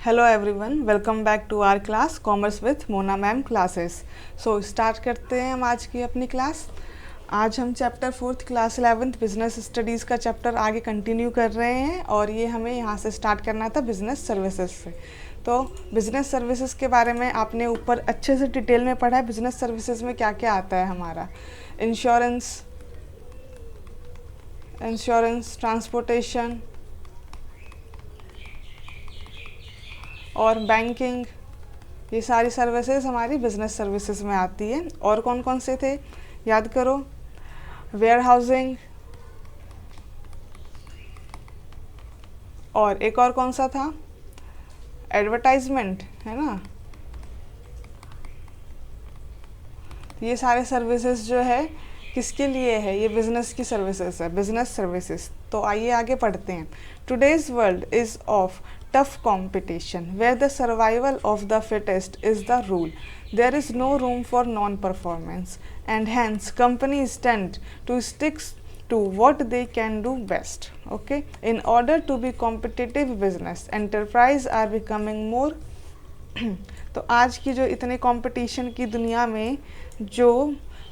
Hello everyone, welcome back to our class commerce with Mona ma'am classes. So start करते हैं हम आज की अपनी क्लास। आज हम chapter 4th class 11th business studies का चैप्टर आगे कंटिन्यू कर रहे हैं और ये हमें यहाँ से स्टार्ट करना था बिजनेस सर्विसेज से। तो बिजनेस सर्विसेज के बारे में आपने ऊपर अच्छे से डिटेल में पढ़ा है। बिजनेस सर्विसेज में क्या क्या आता है हमारा, इंश्योरेंस, ट्रांसपोर्टेशन और बैंकिंग, ये सारी सर्विसेज हमारी बिजनेस सर्विसेज में आती है। और कौन कौन से थे याद करो, वेयर हाउसिंग, और एक और कौन सा था, एडवर्टाइजमेंट, है ना। ये सारे सर्विसेज जो है किसके लिए है, ये बिजनेस की सर्विसेज है, बिजनेस सर्विसेज। तो आइए आगे पढ़ते हैं। Today's world is of tough competition where the survival of the fittest is the rule. There is no room for non-performance, and hence companies tend to stick to what they can do best. Okay, in order to be competitive, business enterprise are becoming more तो आज की जो इतने competition की दुनिया में जो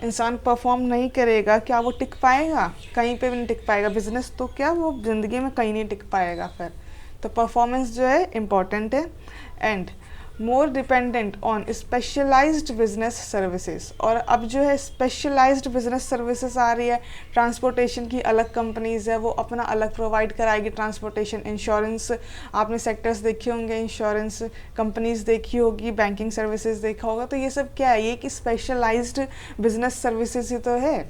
इंसान परफॉर्म नहीं करेगा, क्या वो टिक पाएगा? कहीं पे भी नहीं टिक पाएगा। बिजनेस तो क्या, वो ज़िंदगी में कहीं नहीं टिक पाएगा फिर। तो परफॉर्मेंस जो है इम्पॉर्टेंट है and more dependent on specialised business services. और अब जो है स्पेशलाइज्ड बिजनेस सर्विसेज आ रही है। ट्रांसपोर्टेशन की अलग कंपनीज़ है, वो अपना अलग प्रोवाइड कराएगी ट्रांसपोर्टेशन। इंश्योरेंस आपने सेक्टर्स देखे होंगे, इंश्योरेंस कंपनीज देखी होगी, बैंकिंग सर्विसेज देखा होगा। तो ये सब क्या है, ये कि स्पेशलाइज्ड बिजनेस सर्विसेज ही तो है।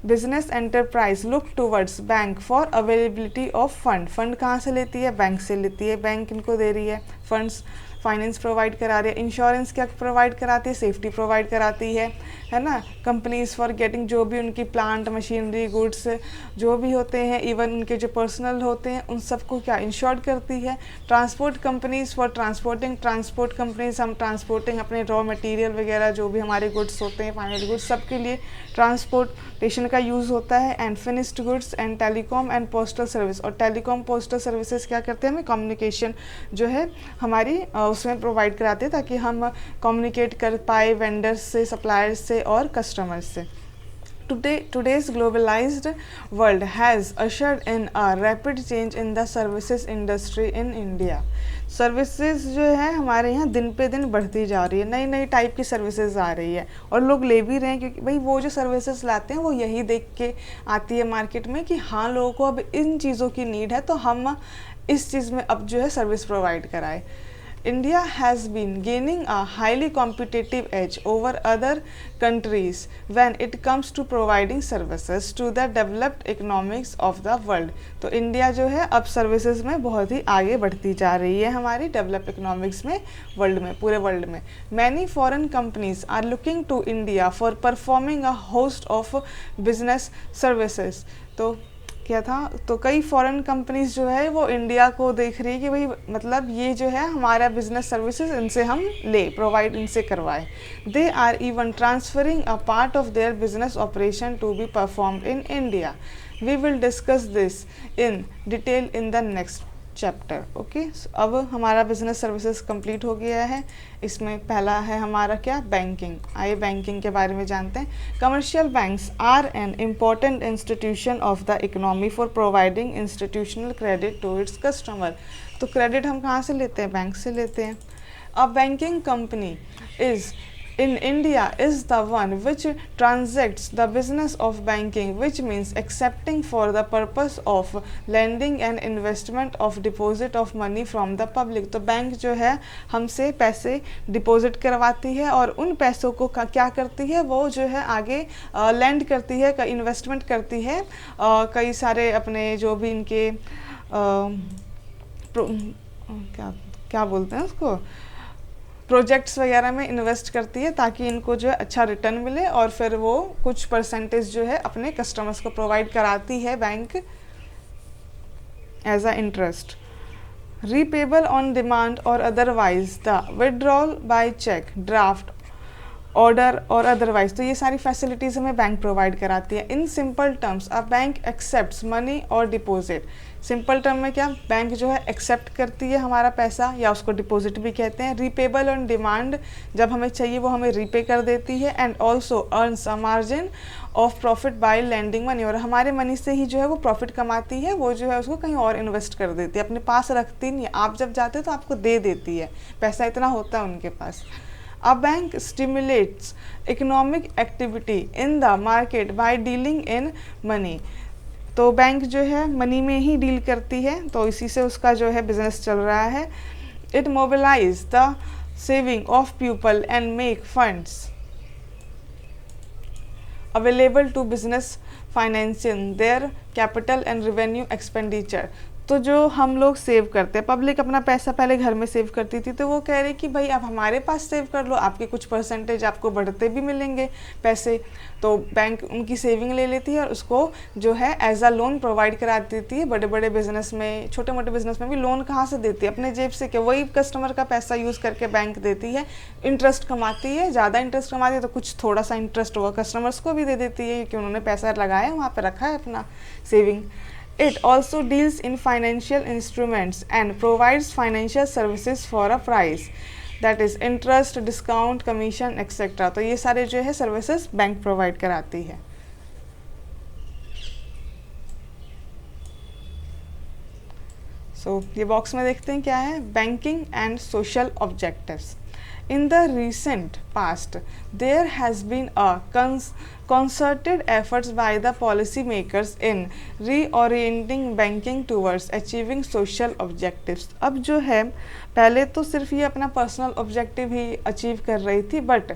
Business enterprise look towards bank for availability of fund कहाँ से लेती है? बैंक से लेती है। बैंक इनको दे रही है फंड्स, फाइनेंस प्रोवाइड करा रही है। इंश्योरेंस क्या प्रोवाइड कराती है? सेफ्टी प्रोवाइड कराती है ना। कंपनीज फॉर गेटिंग, जो भी उनकी प्लांट, मशीनरी, गुड्स जो भी होते हैं, इवन उनके जो पर्सनल होते हैं, उन सबको क्या इंश्योर्ड करती है। Transport companies for transporting, transport companies हम ट्रांसपोर्टिंग अपने रॉ मटेरियल वगैरह जो भी हमारे गुड्स होते हैं, फाइनल गुड्स, सबके लिए ट्रांसपोर्टेशन का यूज़ होता है। And finished goods and telecom and postal service. और टेलीकॉम पोस्टल सर्विसेज क्या करते हैं? हमें कम्युनिकेशन जो है हमारी उसमें प्रोवाइड कराते हैं ताकि हम कम्युनिकेट कर पाए वेंडर्स से, सप्लायर्स से और कस्टमर्स से। Today's globalized world has ushered in a rapid change in the services industry in India. Services जो है हमारे यहाँ दिन पे दिन बढ़ती जा रही है, नई नई टाइप की सर्विसेज आ रही है और लोग ले भी रहे हैं, क्योंकि भाई वो जो सर्विसेज लाते हैं वो यही देख के आती है मार्केट में कि हाँ लोगों को अब इन चीज़ों की नीड है, तो हम इस चीज़ में अब जो है सर्विस प्रोवाइड कराए। India has been gaining a highly competitive edge over other countries when it comes to providing services to the developed economics of the world. तो इंडिया जो है अब सर्विसेज में बहुत ही आगे बढ़ती जा रही है हमारी डेवलप इकोनॉमिक्स में, वर्ल्ड में, पूरे वर्ल्ड में। Many foreign companies are looking to India for performing a host of business services. तो क्या था, तो कई फॉरेन कंपनीज जो है वो इंडिया को देख रही है कि भाई मतलब ये जो है हमारा बिजनेस सर्विसेज इनसे हम ले प्रोवाइड, इनसे करवाए। They are even transferring a part of their business operation to be performed in India. We will discuss this in detail in the next chapter. Okay, अब हमारा बिजनेस सर्विसेज कंप्लीट हो गया है। इसमें पहला है हमारा क्या, बैंकिंग। आइए बैंकिंग के बारे में जानते हैं। Commercial banks are an important institution of the economy for providing institutional credit to its customer. तो क्रेडिट हम कहाँ से लेते हैं? बैंक से लेते हैं। A banking company is in India is the one which transacts the business of banking, which means accepting for the purpose of lending and investment of deposit of money from the public. तो bank जो है हमसे पैसे deposit करवाती है और उन पैसों को क्या करती है, वो जो है आगे लैंड करती है, इन्वेस्टमेंट करती है कई सारे अपने जो भी इनके क्या बोलते हैं उसको, प्रोजेक्ट्स वगैरह में इन्वेस्ट करती है ताकि इनको जो है अच्छा रिटर्न मिले और फिर वो कुछ परसेंटेज जो है अपने कस्टमर्स को प्रोवाइड कराती है bank as a interest. Repayable on demand और otherwise the withdrawal by cheque, draft order और अदरवाइज, तो ये सारी फैसिलिटीज़ हमें बैंक प्रोवाइड कराती है। In simple terms a bank accepts money और डिपॉजिट। सिंपल टर्म में क्या, बैंक जो है एक्सेप्ट करती है हमारा पैसा, या उसको डिपॉजिट भी कहते हैं। रीपेबल ऑन डिमांड, जब हमें चाहिए वो हमें रीपे कर देती है। And also earns a margin of profit by lending money, और हमारे मनी से ही जो है वो प्रॉफिट कमाती है, वो जो है उसको कहीं और इन्वेस्ट कर देती है, अपने पास रखती नहीं है। आप जब जाते हो तो आपको दे देती है, पैसा इतना होता है उनके पास। A bank stimulates economic activity in the market by dealing in money। तो बैंक जो है मनी में ही डील करती है, तो इसी से उसका जो है बिजनेस चल रहा है। It mobilise the saving of people and make funds available to business financing their capital and revenue expenditure. तो जो हम लोग सेव करते हैं, पब्लिक अपना पैसा पहले घर में सेव करती थी, तो वो कह रही कि भाई आप हमारे पास सेव कर लो, आपके कुछ परसेंटेज आपको बढ़ते भी मिलेंगे पैसे। तो बैंक उनकी सेविंग ले लेती है और उसको जो है एज अ लोन प्रोवाइड करा देती है। बड़े बड़े बिजनेस में, छोटे मोटे बिजनेस में भी लोन कहाँ से देती है, अपने जेब से, क्या वही कस्टमर का पैसा यूज़ करके बैंक देती है, इंटरेस्ट कमाती है। ज़्यादा इंटरेस्ट कमाती है तो कुछ थोड़ा सा इंटरेस्ट हुआ कस्टमर्स को भी दे देती है, क्योंकि उन्होंने पैसा लगाया वहाँ पर, रखा है अपना saving. It also deals in financial instruments and provides financial services for a price, that is interest, discount, commission, etc। तो ये सारे जो है सर्विसेज बैंक प्रोवाइड कराती है। ये बॉक्स में देखते हैं क्या है, banking and social objectives. In the recent past, there has been a concerted efforts by the policymakers in reorienting banking towards achieving social objectives। अब जो है, पहले तो सिर्फ ये अपना पर्सनल ऑब्जेक्टिव ही अचीव कर रही थी, बट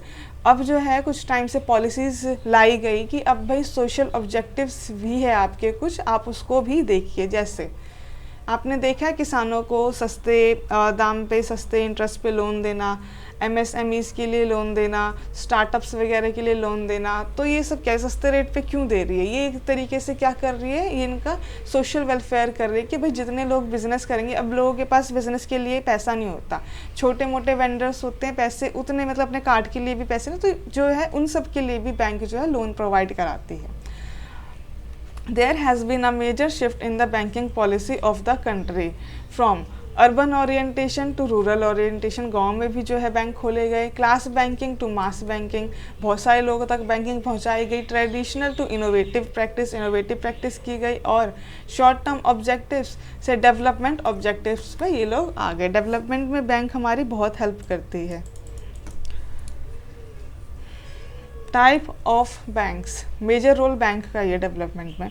अब जो है कुछ टाइम से पॉलिसीज़ लाई गई कि अब भाई सोशल ऑब्जेक्टिव्स भी है आपके कुछ, आप उसको भी देखिए। जैसे आपने देखा है किसानों को सस्ते दाम पे, सस्ते इंटरेस्ट पे लोन देना, MSMEs के लिए लोन देना, स्टार्टअप्स वगैरह के लिए लोन देना। तो ये सब क्या सस्ते रेट पे क्यों दे रही है, ये एक तरीके से क्या कर रही है, ये इनका सोशल वेलफेयर कर रही है कि भाई जितने लोग बिजनेस करेंगे, अब लोगों के पास बिजनेस के लिए पैसा नहीं होता, छोटे मोटे वेंडर्स होते हैं, पैसे उतने मतलब अपने कार्ड के लिए भी पैसे नहीं, तो जो है उन सब के लिए भी बैंक जो है लोन प्रोवाइड कराती है। There has been a major shift in the banking policy of the country from urban orientation to rural orientation. गांव में भी जो है बैंक खोले गए। Class banking to mass banking, बहुत सारे लोगों तक बैंकिंग पहुंचाई गई। ट्रेडिशनल टू इनोवेटिव प्रैक्टिस की गई। और शॉर्ट टर्म ऑब्जेक्टिव्स से डेवलपमेंट ऑब्जेक्टिव्स पे ये लोग आ गए। डेवलपमेंट में बैंक हमारी बहुत हेल्प करती है। Type of banks, major role bank का ये डेवलपमेंट में।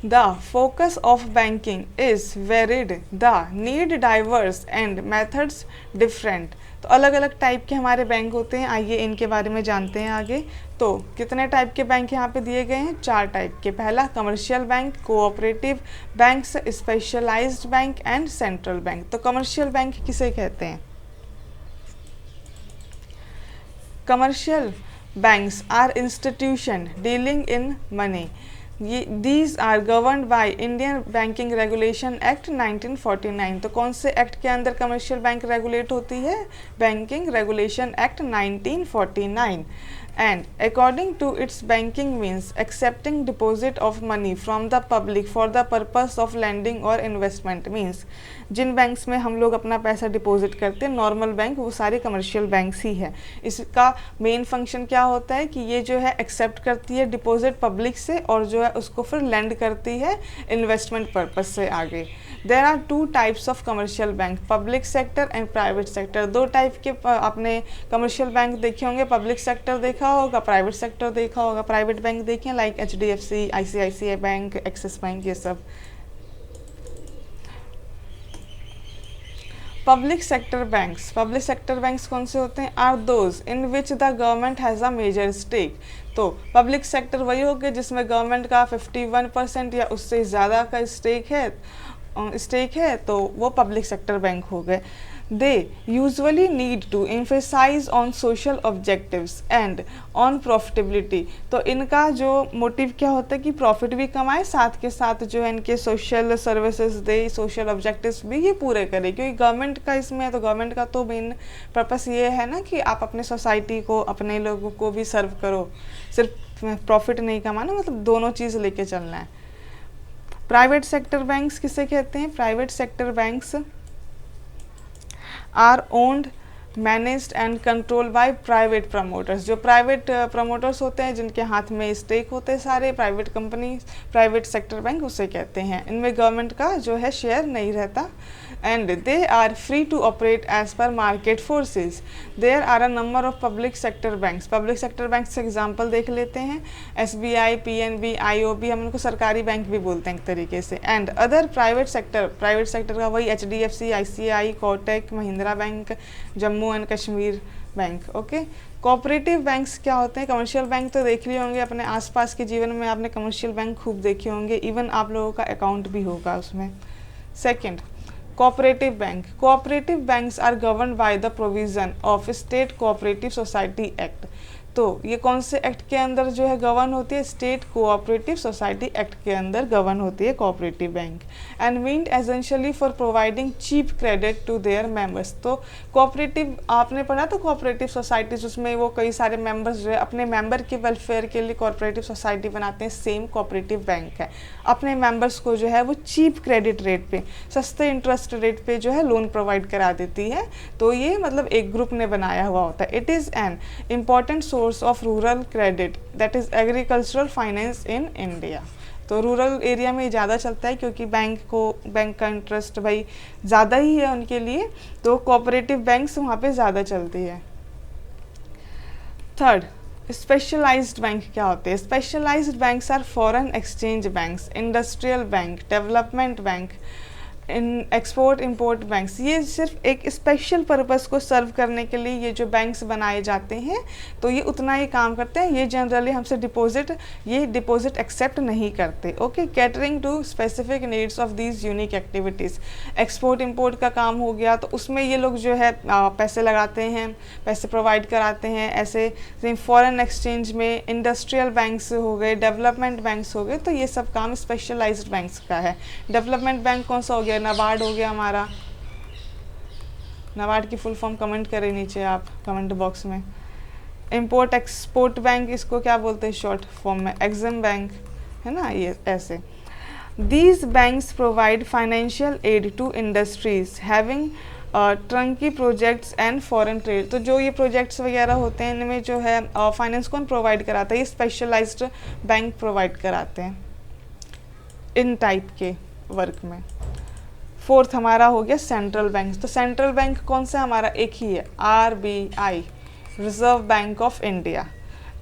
The focus of banking is varied, the need diverse and methods different। तो अलग अलग टाइप के हमारे बैंक होते हैं, आइए इनके बारे में जानते हैं आगे। तो कितने टाइप के बैंक यहाँ पे दिए गए हैं, 4 टाइप के। पहला commercial bank, cooperative banks, specialised bank and central bank. तो कमर्शियल बैंक किसे कहते हैं? Commercial banks are institution dealing in money. These are governed by Indian Banking Regulation Act 1949। तो कौन से एक्ट के अंदर कमर्शियल बैंक रेगुलेट होती है? Banking regulation act 1949। And according to its banking means accepting deposit of money from the public for the purpose of lending or investment। means जिन banks में हम लोग अपना पैसा डिपॉजिट करते हैं, नॉर्मल बैंक, वो सारे कमर्शियल बैंक्स ही है। इसका मेन फंक्शन क्या होता है कि ये जो है एक्सेप्ट करती है डिपॉजिट पब्लिक से, और जो है उसको फिर लेंड करती है इन्वेस्टमेंट पर्पज से आगे। There are 2 types of commercial bank, public sector and private sector. 2 type के आपने कमर्शियल बैंक देखे होंगे, पब्लिक सेक्टर देखा होगा, प्राइवेट सेक्टर देखा होगा। प्राइवेट बैंक देखे like HDFC, ICICI bank, Axis bank, ये सब। पब्लिक सेक्टर बैंक्स कौन से होते हैं? Are those in which the government has a major stake. तो पब्लिक सेक्टर वही हो गया जिसमें गवर्नमेंट का 51% या उससे ज़्यादा का स्टेक है, स्टेक है तो वो पब्लिक सेक्टर बैंक हो गए। They usually need to emphasise on social objectives and on profitability. तो इनका जो मोटिव क्या होता है कि प्रॉफिट भी कमाए, साथ के साथ जो है इनके सोशल सर्विसेज दे, सोशल ऑब्जेक्टिव्स भी ये पूरे करे, क्योंकि गवर्नमेंट का इसमें है तो गवर्नमेंट का तो मेन पर्पस ये है ना कि आप अपने सोसाइटी को, अपने लोगों को भी सर्व करो, सिर्फ प्रॉफिट नहीं कमाना, मतलब दोनों चीज़ लेके चलना है। प्राइवेट सेक्टर बैंक्स किसे कहते हैं? Private sector banks are owned, managed and control by private promoters. जो प्राइवेट प्रमोटर्स होते हैं, जिनके हाथ में स्टेक होते हैं सारे private company, private sector bank उसे कहते हैं। इनमें गवर्नमेंट का जो है शेयर नहीं रहता। And they are free to operate as per market forces. There are a number of public sector banks. Public sector banks example देख लेते हैं, SBI, PNB, IOB, हम उनको सरकारी बैंक भी बोलते हैं एक तरीके से। एंड अदर प्राइवेट सेक्टर का वही HDFC, ICI, Kotak Mahindra bank, Jammu and Kashmir bank. Okay, cooperative banks क्या होते हैं? कमर्शियल बैंक तो देख लिए होंगे अपने आसपास के जीवन में, आपने कमर्शियल बैंक खूब देखे होंगे, इवन आप लोगों का अकाउंट भी होगा उसमें। Second, cooperative bank. Cooperative banks are govern by the provision of state cooperative society act. तो ये कौन से एक्ट के अंदर जो है गवर्न होती है? स्टेट कोऑपरेटिव सोसाइटी एक्ट के अंदर गवर्न होती है cooperative bank. And meant essentially for providing cheap credit to their members. तो कोऑपरेटिव आपने पढ़ा तो कोऑपरेटिव सोसाइटीज, उसमें वो कई सारे मेंबर्स जो है अपने मेंबर के वेलफेयर के लिए कोऑपरेटिव सोसाइटी बनाते हैं। सेम कोऑपरेटिव बैंक है, अपने मेंबर्स को जो है वो चीप क्रेडिट रेट पे, सस्ते इंटरेस्ट रेट पे जो है लोन प्रोवाइड करा देती है। तो ये मतलब एक ग्रुप ने बनाया हुआ होता है। It is an important source of rural credit, that is agricultural finance in India. तो रूरल एरिया में ज़्यादा चलता है क्योंकि बैंक का इंटरेस्ट भाई ज़्यादा ही है उनके लिए, तो कोऑपरेटिव बैंक्स वहाँ पे ज़्यादा चलती है। थर्ड, स्पेशलाइज्ड बैंक क्या होते हैं? Specialised banks are foreign exchange banks, industrial bank, development bank, in export import banks. ये सिर्फ एक स्पेशल पर्पस को सर्व करने के लिए ये जो बैंक्स बनाए जाते हैं, तो ये उतना ही काम करते हैं। ये जनरली हमसे डिपॉजिट एक्सेप्ट नहीं करते। Okay, catering to specific needs of these unique activities. Export import का काम हो गया तो उसमें ये लोग जो है पैसे लगाते हैं, पैसे प्रोवाइड कराते हैं। ऐसे फॉरेन एक्सचेंज में इंडस्ट्रियल बैंक्स हो गए, डेवलपमेंट बैंक्स हो गए, तो ये सब काम स्पेशलाइज्ड बैंक्स का है। डेवलपमेंट बैंक कौन सा हो गया? नाबार्ड हो गया हमारा। नाबार्ड की फुल फॉर्म कमेंट करें नीचे आप कमेंट बॉक्स में। इंपोर्ट एक्सपोर्ट बैंक इसको क्या बोलते हैं शॉर्ट फॉर्म में? एग्जिम बैंक है ना, ये ऐसे। These banks provide financial aid to industries having turnkey projects and foreign trade. तो जो ये प्रोजेक्ट्स वगैरह होते हैं इनमें जो है फाइनेंस कौन प्रोवाइड कराता है? ये स्पेशलाइज्ड बैंक प्रोवाइड कराते हैं इन टाइप के वर्क में। फोर्थ हमारा हो गया सेंट्रल बैंक। तो सेंट्रल बैंक कौन सा हमारा? एक ही है, RBI, reserve Bank of India.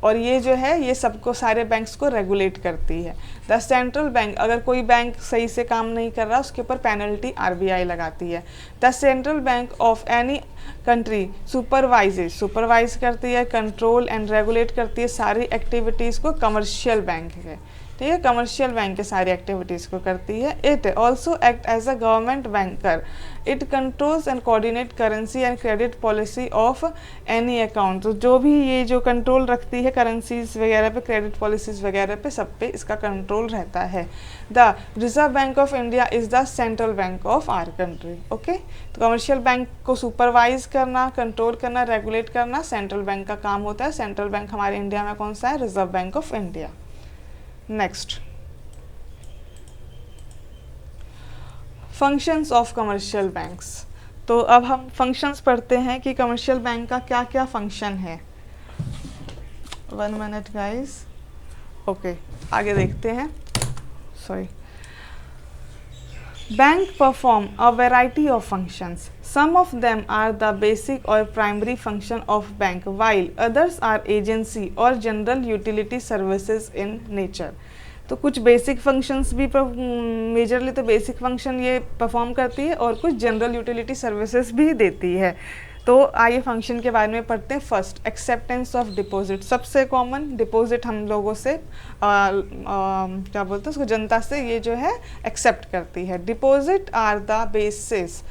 और ये जो है ये सबको, सारे बैंक्स को रेगुलेट करती है। द सेंट्रल बैंक, अगर कोई बैंक सही से काम नहीं कर रहा उसके ऊपर पेनल्टी RBI लगाती है। The central bank of any country supervise करती है, कंट्रोल एंड रेगुलेट करती है सारी एक्टिविटीज़ को कमर्शियल बैंक है। ठीक है, कमर्शियल बैंक के सारी एक्टिविटीज़ को करती है। It also act as a government banker. It controls and coordinate currency and credit policy of any account. तो जो भी ये जो कंट्रोल रखती है करेंसीज वगैरह पे, क्रेडिट पॉलिसीज वगैरह पे, सब पे इसका कंट्रोल रहता है। The Reserve Bank of India is the central bank of our country. Okay, तो कमर्शियल बैंक को सुपरवाइज करना, कंट्रोल करना, रेगुलेट करना सेंट्रल बैंक का काम होता है। सेंट्रल बैंक हमारे इंडिया में कौन सा है? Reserve Bank of India. Next, functions of commercial banks. तो अब हम फंक्शंस पढ़ते हैं कि कमर्शियल बैंक का क्या क्या फंक्शन है। 1 मिनट गाइस। ओके, आगे देखते हैं। Sorry. Bank perform a variety of functions. Some of them are the basic or primary function of bank, while others are agency or general utility services in nature. तो कुछ basic functions भी majorly तो basic function ये perform करती है और कुछ general utility services भी देती है। तो आइए फंक्शन के बारे में पढ़ते हैं। First, acceptance of deposit. सबसे कॉमन डिपॉजिट हम लोगों से क्या बोलते हैं उसको, जनता से ये जो है एक्सेप्ट करती है। Deposit are the basis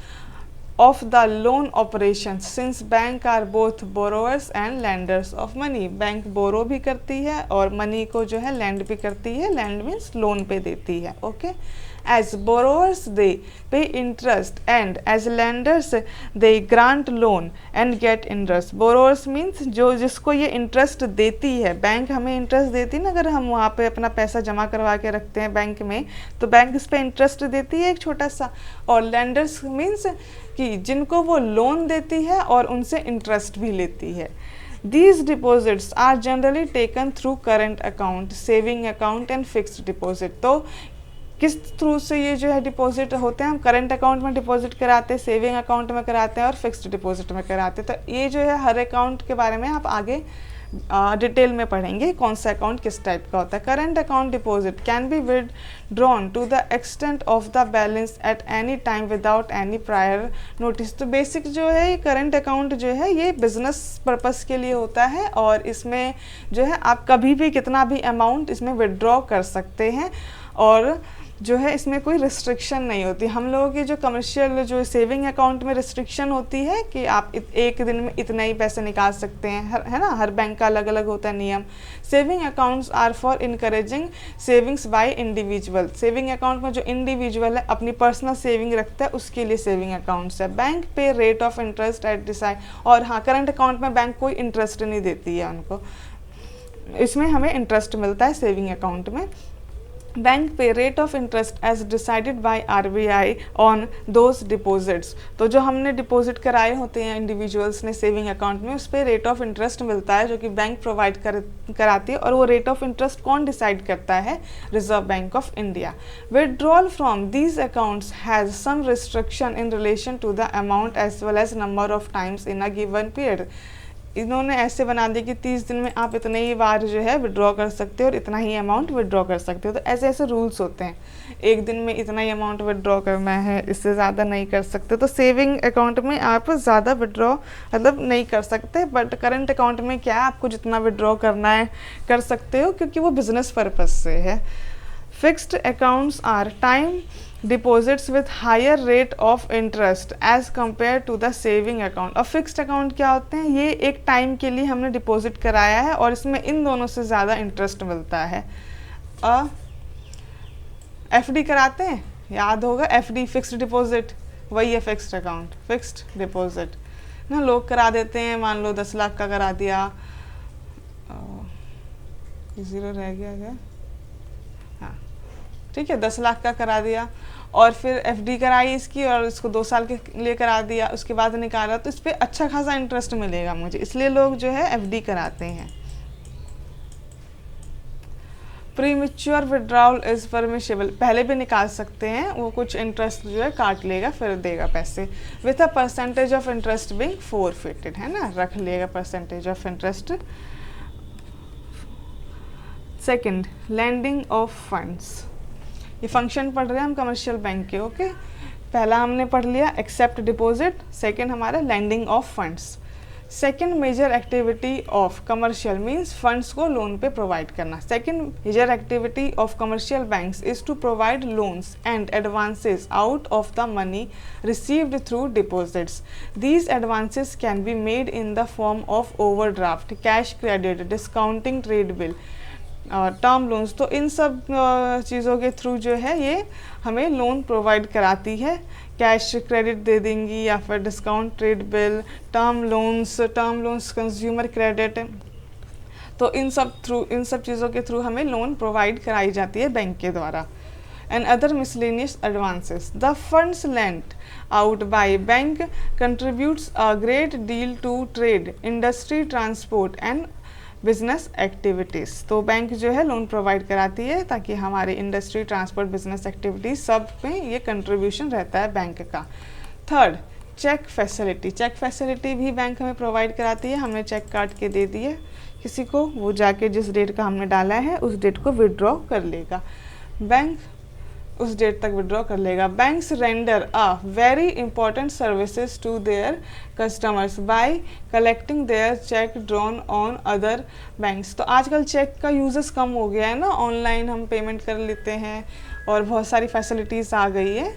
of the loan operations since bank are both borrowers and lenders of money। Bank borrow भी करती है और मनी को जो है लैंड भी करती है। लैंड मीन्स लोन पे देती है। Okay, as borrowers they pay interest and as lenders they grant loan and get interest। borrowers means जो जिसको ये इंटरेस्ट देती है, बैंक हमें इंटरेस्ट देती है ना, अगर हम वहाँ पे अपना पैसा जमा करवा के रखते हैं बैंक में तो बैंक इस पे इंटरेस्ट देती है एक छोटा सा। और lenders मीन्स कि जिनको वो लोन देती है और उनसे इंटरेस्ट भी लेती है। These deposits are generally taken through current account, saving account and fixed deposit। तो किस थ्रू से ये जो है डिपॉजिट होते हैं, हम करंट अकाउंट में डिपॉजिट कराते हैं, सेविंग अकाउंट में कराते हैं और फिक्स्ड डिपॉजिट में कराते हैं। तो ये जो है हर अकाउंट के बारे में आप आगे डिटेल में पढ़ेंगे कौन सा अकाउंट किस टाइप का होता है। Current account deposit can be withdrawn to the extent of the balance at any time without any prior notice. तो बेसिक जो है ये करंट अकाउंट जो है ये बिजनेस पर्पस के लिए होता है और इसमें जो है आप कभी भी कितना भी अमाउंट इसमें विदड्रॉ कर सकते हैं और जो है इसमें कोई रिस्ट्रिक्शन नहीं होती। हम लोगों की जो कमर्शियल जो सेविंग अकाउंट में रिस्ट्रिक्शन होती है कि आप एक दिन में इतना ही पैसे निकाल सकते हैं, है ना, हर बैंक का अलग अलग होता है नियम। Saving accounts are for encouraging savings by individual. Saving account में जो इंडिविजुअल है अपनी पर्सनल सेविंग रखता है उसके लिए सेविंग अकाउंट्स है। Bank pay rate of interest at decide. और हाँ, करंट अकाउंट में बैंक कोई इंटरेस्ट नहीं देती है उनको, इसमें हमें इंटरेस्ट मिलता है सेविंग अकाउंट में। Bank pay rate of interest as decided by RBI on those deposits. तो जो हमने डिपॉजिट कराए होते हैं इंडिविजुअल्स ने सेविंग अकाउंट में, उस पर रेट ऑफ इंटरेस्ट मिलता है जो कि बैंक प्रोवाइड कराती है। और वो रेट ऑफ इंटरेस्ट कौन डिसाइड करता है? Reserve Bank of India. Withdrawal from these accounts has some restriction in relation to the amount as well as number of times in a given period. इन्होंने ऐसे बना दिया कि 30 दिन में आप इतने ही बार जो है विड्रॉ कर सकते हो और इतना ही अमाउंट विड्रॉ कर सकते हो। तो ऐसे ऐसे रूल्स होते हैं, एक दिन में इतना ही अमाउंट विड्रॉ करना है, इससे ज़्यादा नहीं कर सकते। तो सेविंग अकाउंट में आप ज़्यादा विड्रॉ मतलब नहीं कर सकते, बट करंट अकाउंट में क्या है, आपको जितना विड्रॉ करना है कर सकते हो क्योंकि वो बिजनेस पर्पज से है। Fixed accounts are time deposits with higher rate of interest as compare to the saving account. और फिक्स्ड अकाउंट क्या होते हैं? ये एक टाइम के लिए हमने डिपॉजिट कराया है और इसमें इन दोनों से ज़्यादा इंटरेस्ट मिलता है। एफडी कराते हैं, याद होगा एफडी फिक्स्ड डिपॉजिट, वही है फिक्स्ड अकाउंट, फिक्स्ड डिपॉजिट ना। लोग करा देते हैं, मान लो 10 लाख का करा दिया, ज़ीरो रह गया क्या, हाँ ठीक है, 10 लाख का करा दिया और फिर एफडी कराई इसकी और इसको 2 साल के लिए करा दिया, उसके बाद निकाला, तो इस पर अच्छा खासा इंटरेस्ट मिलेगा मुझे, इसलिए लोग जो है एफडी कराते हैं। प्रीमेच्योर विड्रॉल इज परमिशेबल, पहले भी निकाल सकते हैं, वो कुछ इंटरेस्ट जो है काट लेगा फिर देगा पैसे। With a percentage of interest being forfeited, है ना, रख लेगा percentage of interest. Second, lending of funds. ये फंक्शन पढ़ रहे हैं हम कमर्शियल बैंक के। ओके, पहला हमने पढ़ लिया एक्सेप्ट डिपॉजिट, सेकंड हमारा lending of funds. Second major activity of commercial means funds को लोन पे प्रोवाइड करना। Second major activity of commercial banks is to provide loans and advances out of the money received through deposits. These advances can be made in the form of overdraft, cash credit, discounting trade bill, term loans. तो इन सब चीज़ों के through जो है ये हमें loan provide कराती है। कैश क्रेडिट दे देंगी या फिर discount trade bill, term loans consumer credit. तो इन सब चीज़ों के थ्रू हमें लोन प्रोवाइड कराई जाती है बैंक के द्वारा। And other miscellaneous advances, the funds lent out by bank contributes a great deal to trade, industry, transport and business activities. तो बैंक जो है लोन प्रोवाइड कराती है ताकि हमारी इंडस्ट्री, ट्रांसपोर्ट, बिजनेस एक्टिविटीज सब में ये कंट्रीब्यूशन रहता है बैंक का। Third, cheque facility. Cheque facility भी बैंक हमें प्रोवाइड कराती है। हमने चेक काट के दे दिए किसी को, वो जाके जिस डेट का हमने डाला है उस डेट को विड्रॉ कर लेगा। बैंक उस डेट तक विड्रॉ कर लेगा। Banks render a very important services to their customers by collecting their cheque drawn on other banks. तो आजकल चेक का यूजेस कम हो गया है ना, ऑनलाइन हम पेमेंट कर लेते हैं और बहुत सारी फैसिलिटीज़ आ गई है।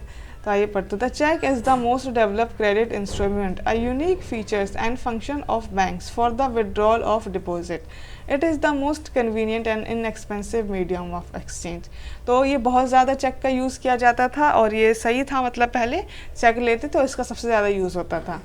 तो आइए पढ़ते। The cheque is the most developed credit instrument, a unique features and function of banks for the withdrawal of deposit. It is the most convenient and inexpensive medium of exchange. तो ये बहुत ज़्यादा check का use किया जाता था और ये सही था, मतलब पहले चेक लेते तो इसका सबसे ज़्यादा यूज़ होता था।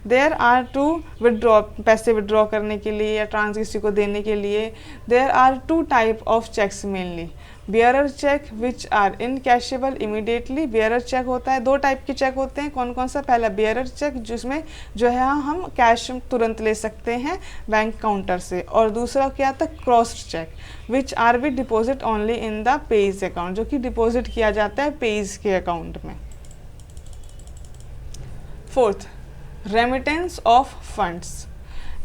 देयर आर टू विड्रॉ, पैसे विड्रॉ करने के लिए या ट्रांस किसी को देने के लिए, there are two type of cheques mainly. Bearer cheque which are encashable immediately. Bearer cheque होता है, दो टाइप के चेक होते हैं। कौन कौन सा? पहला बियरर चेक जिसमें जो है हम कैश तुरंत ले सकते हैं बैंक काउंटर से, और दूसरा क्या था? Crossed cheque which R B deposit only in the page account, जो कि डिपॉजिट किया जाता है पेज के अकाउंट में। Fourth, remittance of funds.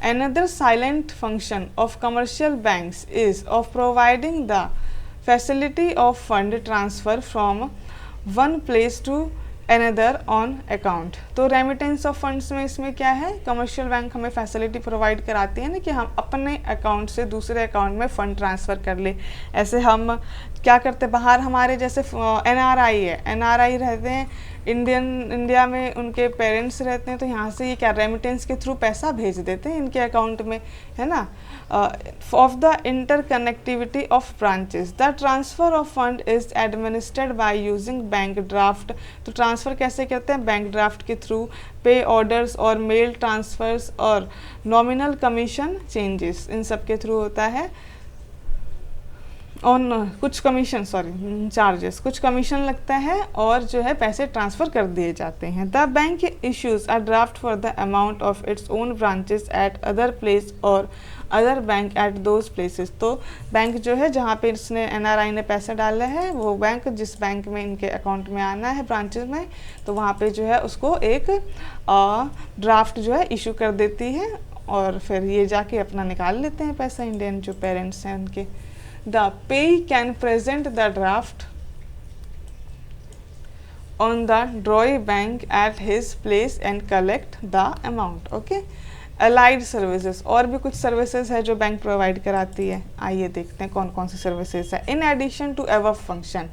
Another silent function of commercial banks is of providing the facility of fund transfer from one place to another on account। तो remittance of funds में इसमें क्या है? कमर्शियल बैंक हमें facility provide कराती है ना कि हम अपने अकाउंट से दूसरे अकाउंट में फ़ंड ट्रांसफ़र कर ले। ऐसे हम क्या करते, बाहर हमारे जैसे एनआरआई है, एनआरआई रहते हैं इंडिया में, उनके पेरेंट्स रहते हैं, तो यहाँ से ये क्या रेमिटेंस के थ्रू पैसा भेज देते हैं इनके अकाउंट में, है ना। Of the interconnectivity of branches, the transfer of fund is administered by using bank draft. तो ट्रांसफ़र कैसे करते हैं? बैंक ड्राफ्ट के थ्रू। पे ऑर्डर्स और मेल ट्रांसफ़र्स और नॉमिनल कमीशन चेंजेस, इन सब के थ्रू होता है। ऑन कुछ कमीशन, चार्जेस, कुछ कमीशन लगता है और जो है पैसे ट्रांसफ़र कर दिए जाते हैं। The bank issues a draft for the amount of its own branches at other place और other bank at those places. तो बैंक जो है जहाँ पे इसने एनआरआई ने पैसे डाले हैं, वो बैंक जिस बैंक में इनके अकाउंट में आना है ब्रांचेस में, तो वहाँ पे जो है उसको एक ड्राफ्ट जो है इशू कर देती है और फिर ये जाके अपना निकाल लेते हैं पैसा, इंडियन जो पेरेंट्स हैं उनके। The payee can present the draft on the drawee bank at his place and collect the amount. Okay. Allied services, और भी कुछ सर्विसेज है जो बैंक प्रोवाइड कराती है। आइए देखते हैं कौन कौन सी सर्विसेज है। In addition to above function,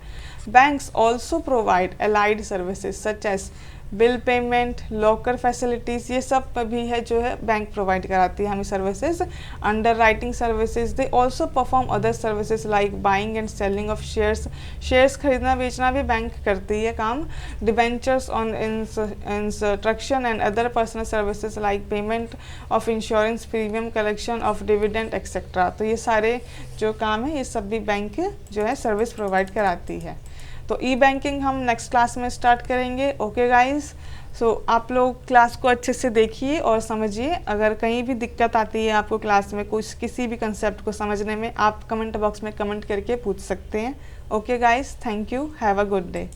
banks also provide allied services such as bill payment, locker facilities, ये सब भी है जो है बैंक प्रोवाइड कराती है हमें services. Under writing services, they also perform other services like buying and selling of shares, shares खरीदना बेचना भी बैंक करती है काम। Debentures on instruction and other personal services like payment of insurance premium, collection of dividend etcetera. तो ये सारे जो काम है ये सब भी बैंक जो है सर्विस प्रोवाइड कराती है। तो ई बैंकिंग हम नेक्स्ट क्लास में स्टार्ट करेंगे। ओके गाइस, सो आप लोग क्लास को अच्छे से देखिए और समझिए। अगर कहीं भी दिक्कत आती है आपको क्लास में कुछ किसी भी कंसेप्ट को समझने में, आप कमेंट बॉक्स में कमेंट करके पूछ सकते हैं। Okay guys, thank you, have a good day.